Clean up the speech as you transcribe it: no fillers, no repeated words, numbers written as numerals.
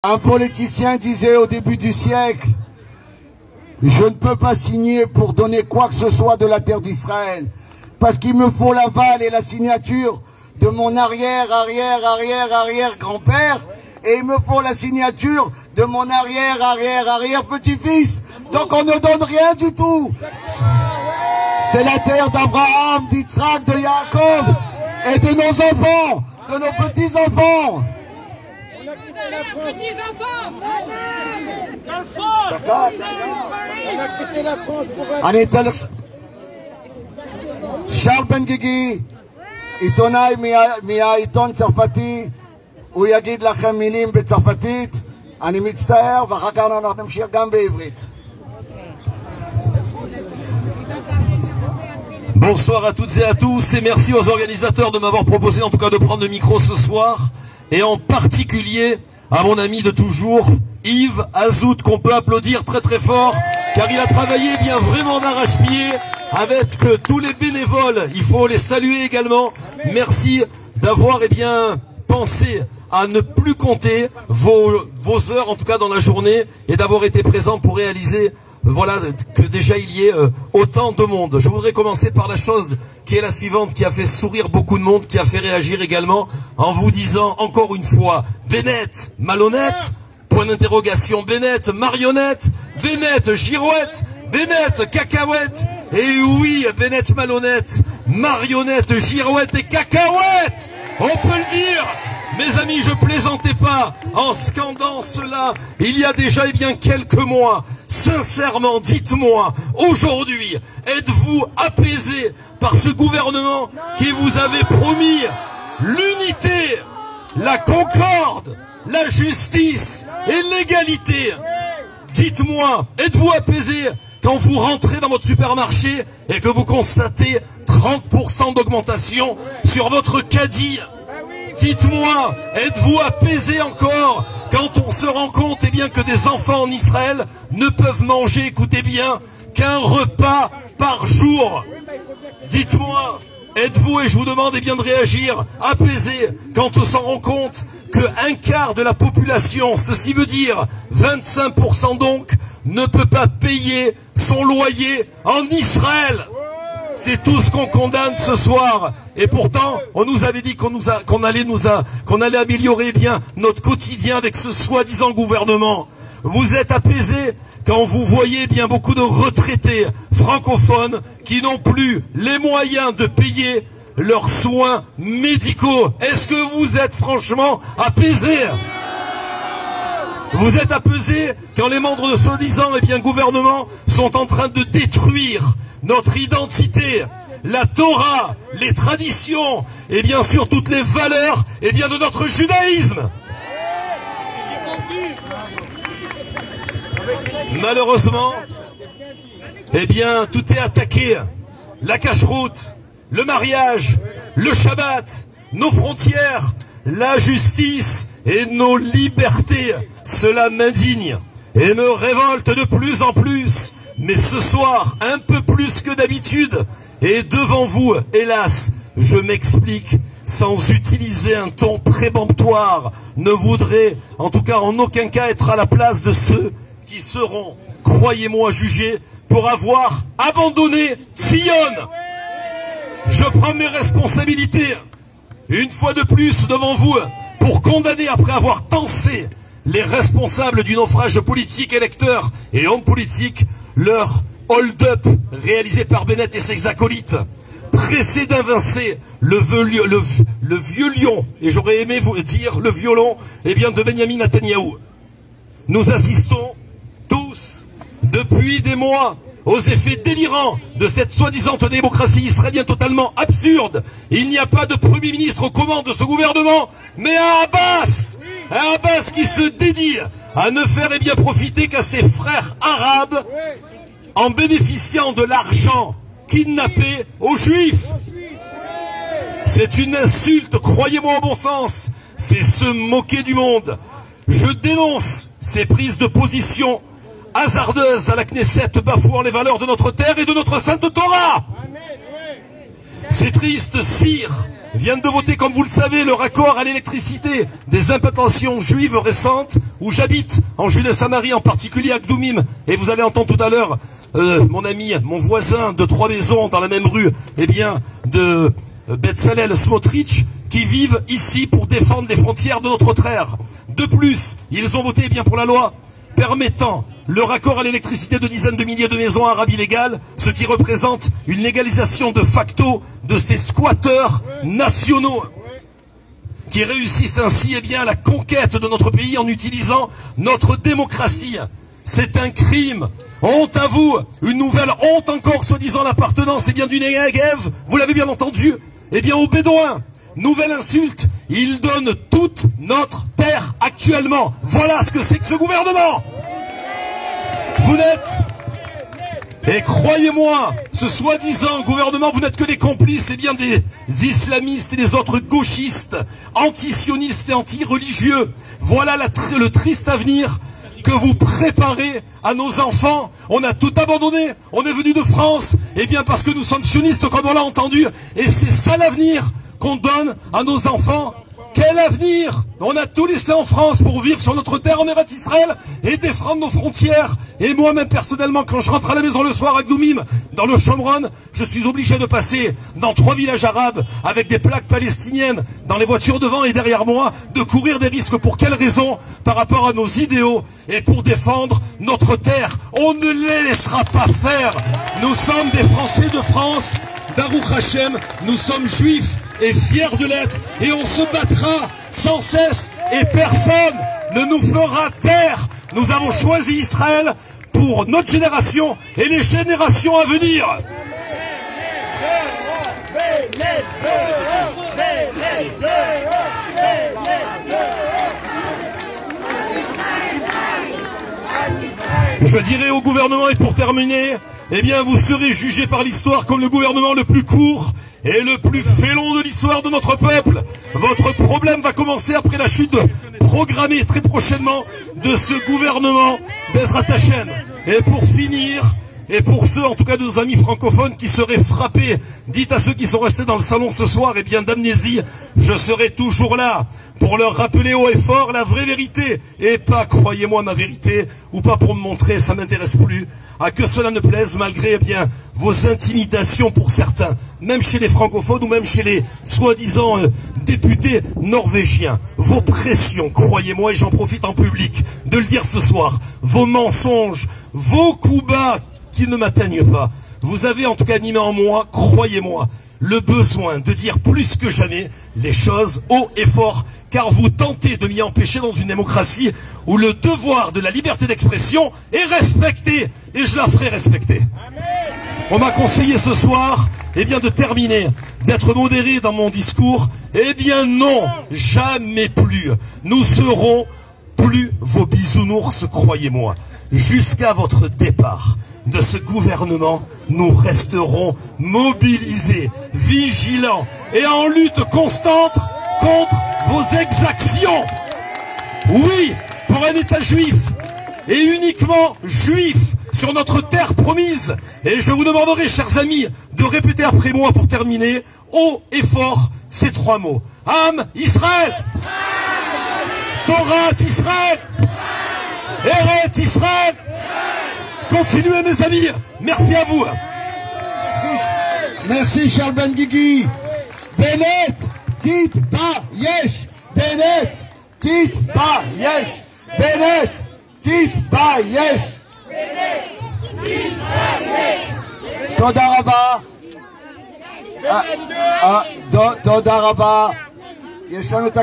Un politicien disait au début du siècle, je ne peux pas signer pour donner quoi que ce soit de la terre d'Israël, parce qu'il me faut l'aval et la signature de mon arrière-grand-père, et il me faut la signature de mon arrière-petit-fils. Donc on ne donne rien du tout. C'est la terre d'Abraham, d'Yitzhak, de Yaakov, et de nos enfants, de nos petits-enfants. אני אתן לך שאול בן גיגי, עיתונאי מהעיתון צרפתי, הוא יגיד לכם מילים בצרפתית, אני מצטער, ואחר כך אנחנו נמשיך גם בעברית. Bonsoir à toutes et à tous et merci aux organisateurs de m'avoir proposé en tout cas de prendre le micro ce soir, et en particulier à mon ami de toujours, Yves Azout, qu'on peut applaudir très très fort, car il a travaillé bien vraiment d'arrache-pied avec tous les bénévoles. Il faut les saluer également. Merci d'avoir pensé à ne plus compter vos heures, en tout cas dans la journée, et d'avoir été présent pour réaliser, voilà, que déjà il y ait autant de monde. Je voudrais commencer par la chose qui est la suivante, qui a fait sourire beaucoup de monde, qui a fait réagir également, en vous disant encore une fois, Bennett, malhonnête, point d'interrogation, Bennett, marionnette, Bennett, girouette, Bennett, cacahuète, et oui, Bennett, malhonnête, marionnette, girouette et cacahuète, on peut le dire. Mes amis, je plaisantais pas en scandant cela il y a déjà quelques mois. Sincèrement, dites-moi, aujourd'hui, êtes-vous apaisé par ce gouvernement qui vous avait promis l'unité, la concorde, la justice et l'égalité? Dites-moi, êtes-vous apaisé quand vous rentrez dans votre supermarché et que vous constatez 30% d'augmentation sur votre caddie? Dites-moi, êtes-vous apaisé encore quand on se rend compte que des enfants en Israël ne peuvent manger, écoutez bien, qu'un repas par jour? Dites-moi, êtes-vous, et je vous demande de réagir, apaisé quand on s'en rend compte qu'un quart de la population, ceci veut dire 25% donc, ne peut pas payer son loyer en Israël? C'est tout ce qu'on condamne ce soir. Et pourtant, on nous avait dit qu'on allait améliorer notre quotidien avec ce soi-disant gouvernement. Vous êtes apaisés quand vous voyez beaucoup de retraités francophones qui n'ont plus les moyens de payer leurs soins médicaux. Est-ce que vous êtes franchement apaisés? Vous êtes apaisés quand les membres de soi-disant gouvernement sont en train de détruire notre identité, la Torah, les traditions et bien sûr toutes les valeurs de notre judaïsme. Malheureusement, tout est attaqué. La cacheroute, le mariage, le Shabbat, nos frontières, la justice et nos libertés. Cela m'indigne et me révolte de plus en plus. Mais ce soir, un peu plus que d'habitude, et devant vous, hélas, je m'explique, sans utiliser un ton préemptoire, ne voudrais, en tout cas en aucun cas, être à la place de ceux qui seront, croyez-moi, jugés pour avoir abandonné Sion. Je prends mes responsabilités, une fois de plus devant vous, pour condamner après avoir tensé les responsables du naufrage politique, électeurs et hommes politiques, leur hold-up réalisé par Bennett et ses acolytes, pressé d'invincer le vieux lion, et j'aurais aimé vous dire le violon, de Benjamin Netanyahou. Nous assistons tous, depuis des mois, aux effets délirants de cette soi-disant démocratie israélienne totalement absurde. Il n'y a pas de Premier ministre aux commandes de ce gouvernement, mais un Abbas qui se dédie à ne faire profiter qu'à ses frères arabes en bénéficiant de l'argent kidnappé aux Juifs. C'est une insulte, croyez-moi au bon sens, c'est se moquer du monde. Je dénonce ces prises de position hasardeuses à la Knesset, bafouant les valeurs de notre terre et de notre sainte Torah. C'est triste, sire, viennent de voter, comme vous le savez, le raccord à l'électricité des implantations juives récentes où j'habite, en Judée-Samarie, en particulier à Gdoumim. Et vous allez entendre tout à l'heure mon ami, mon voisin de 3 maisons dans la même rue, eh bien, de Betzalel Smotrich, qui vivent ici pour défendre les frontières de notre terre. De plus, ils ont voté bien pour la loi permettant le raccord à l'électricité de dizaines de milliers de maisons arabes illégales, ce qui représente une légalisation de facto de ces squatteurs nationaux qui réussissent ainsi eh bien, la conquête de notre pays en utilisant notre démocratie. C'est un crime. Honte à vous. Une nouvelle honte encore, soi-disant l'appartenance eh bien, du Negev, vous l'avez bien entendu, eh bien aux Bédouins. Nouvelle insulte, il donne toute notre terre actuellement. Voilà ce que c'est que ce gouvernement. Vous n'êtes, et croyez-moi, ce soi-disant gouvernement, vous n'êtes que les complices, eh bien des islamistes et des autres gauchistes, anti-sionistes et anti-religieux. Voilà le triste avenir que vous préparez à nos enfants. On a tout abandonné, on est venu de France, eh bien parce que nous sommes sionistes comme on l'a entendu, et c'est ça l'avenir qu'on donne à nos enfants. Quel avenir? On a tout laissé en France pour vivre sur notre terre en Eretz Israël et défendre nos frontières. Et moi-même personnellement, quand je rentre à la maison le soir à Gdoumim, dans le Shomron, je suis obligé de passer dans 3 villages arabes avec des plaques palestiniennes dans les voitures devant et derrière moi, de courir des risques. Pour quelle raison? Par rapport à nos idéaux et pour défendre notre terre. On ne les laissera pas faire. Nous sommes des Français de France. Baruch Hashem, nous sommes juifs et fiers de l'être, et on se battra sans cesse, et personne ne nous fera taire. Nous avons choisi Israël pour notre génération et les générations à venir. Je dirais au gouvernement, et pour terminer, eh bien vous serez jugés par l'histoire comme le gouvernement le plus court et le plus félon de l'histoire de notre peuple. Votre problème va commencer après la chute programmée très prochainement de ce gouvernement Bezrat Hashem. Et pour finir, et pour ceux en tout cas de nos amis francophones qui seraient frappés, dites à ceux qui sont restés dans le salon ce soir, eh bien d'amnésie, je serai toujours là pour leur rappeler haut et fort la vraie vérité, et pas, croyez-moi, ma vérité, ou pas pour me montrer, ça m'intéresse plus, à que cela ne plaise, malgré eh bien vos intimidations pour certains, même chez les francophones ou même chez les soi-disant députés norvégiens, vos pressions, croyez-moi, et j'en profite en public de le dire ce soir, vos mensonges, vos coups bas qui ne m'atteignent pas, vous avez en tout cas animé en moi, croyez-moi, le besoin de dire plus que jamais les choses haut et fort, car vous tentez de m'y empêcher dans une démocratie où le devoir de la liberté d'expression est respecté, et je la ferai respecter. On m'a conseillé ce soir, eh bien, de terminer, d'être modéré dans mon discours. Eh bien non, jamais plus. Nous serons plus vos bisounours, croyez-moi. Jusqu'à votre départ de ce gouvernement, nous resterons mobilisés, vigilants et en lutte constante contre vos exactions. Oui, pour un État juif, et uniquement juif, sur notre terre promise. Et je vous demanderai, chers amis, de répéter après moi pour terminer, haut et fort, ces 3 mots. Am Israël, Torah Israël, Eret Israël. Continuez mes amis, merci à vous. Merci Charles Benguigui. Bennett, tit pas yesh. Bennett, tit pas yesh. Bennett, tit pas yesh. תודה רבה. תודה רבה. יש לנו את